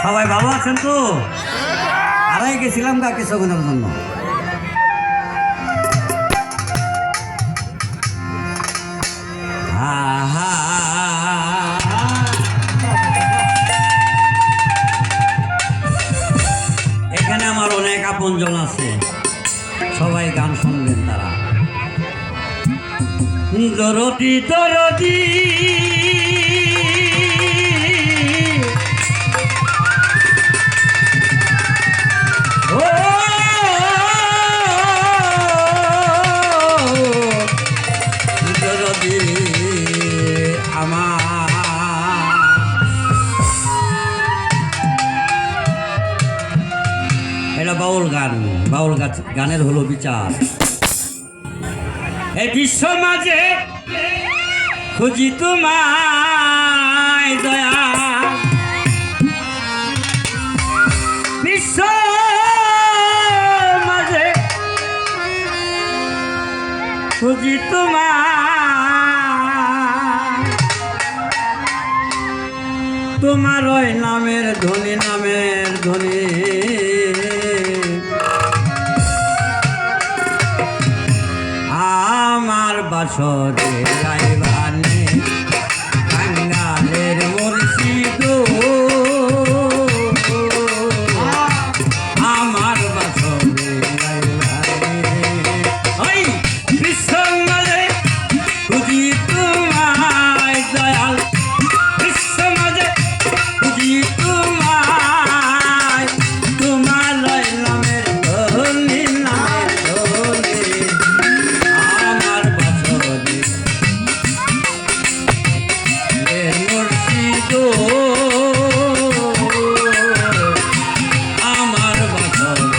সবাই ভালো আছেন তো? আড়াই গেছিলাম গা কিছুক্ষণের জন্য। এখানে আমার অনেক আপনজন আছে, সবাই গান শুনবেন তারা। দরদি দরদি এটা বাউল গান, বাউল গানের হলো বিচার। এই বিশ্ব মাঝে খুঁজি তোমায় দয়া, বিশ্ব মাঝে খুঁজি তোমার ওই নামের ধ্বনি, নামের ধ্বনি। আমার বাসরে রাইবানে কাঙ্গালের মুর্শিদ, আমার বাসরে রাইবানে ওই বিশ্বমালে খুঁজি তোমায় দয়াল, বিশ্বমালে খুঁজি তোমায়, তোমার নামের ধ্বনি, নামের ধ্বনি। আমার বাসরে মুর্শিদ, আমার বাসরে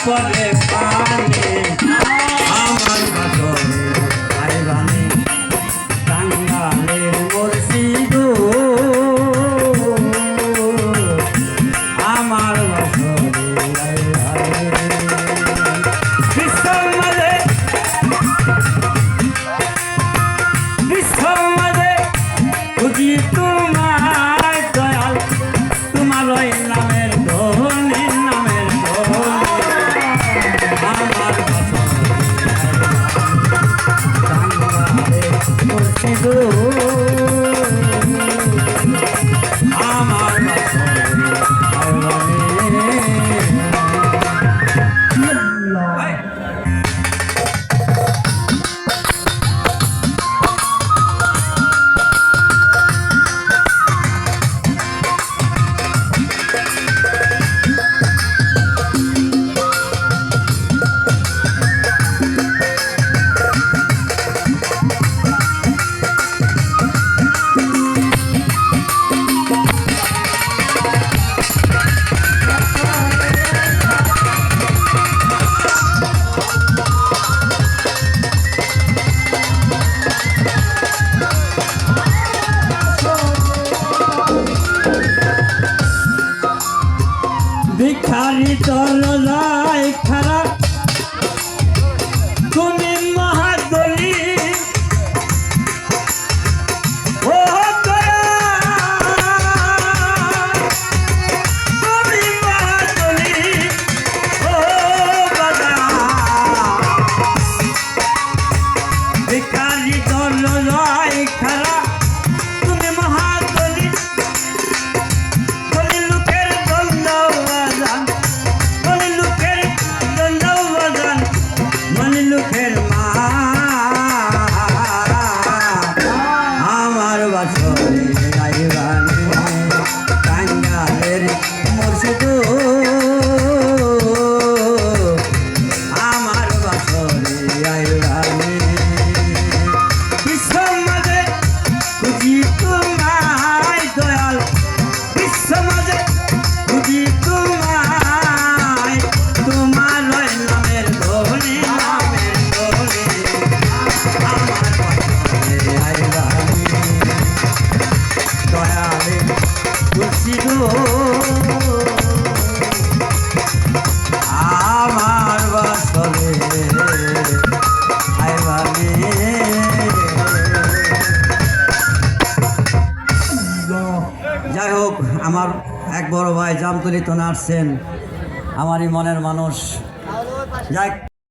পরে পানে আমার বাসরে রাইবানে কাঙ্গালের মুর্শিদ, আমার বাসরে রাইবানে বিশ্বমালে, বিশ্বমালে খুঁজি তোমায় দয়াল, তোমার ওই নামের ধ্বনি, নামের ধ্বনি। আমার মুর্শিদ, আমার ভিখারি দরজায় খারাপ, তুমি মহাদলি, ও দয়া তুমি মহাদলি, আমার এক বড় ভাই জামতলি তো আসছেন, আমারই মনের মানুষ। যাই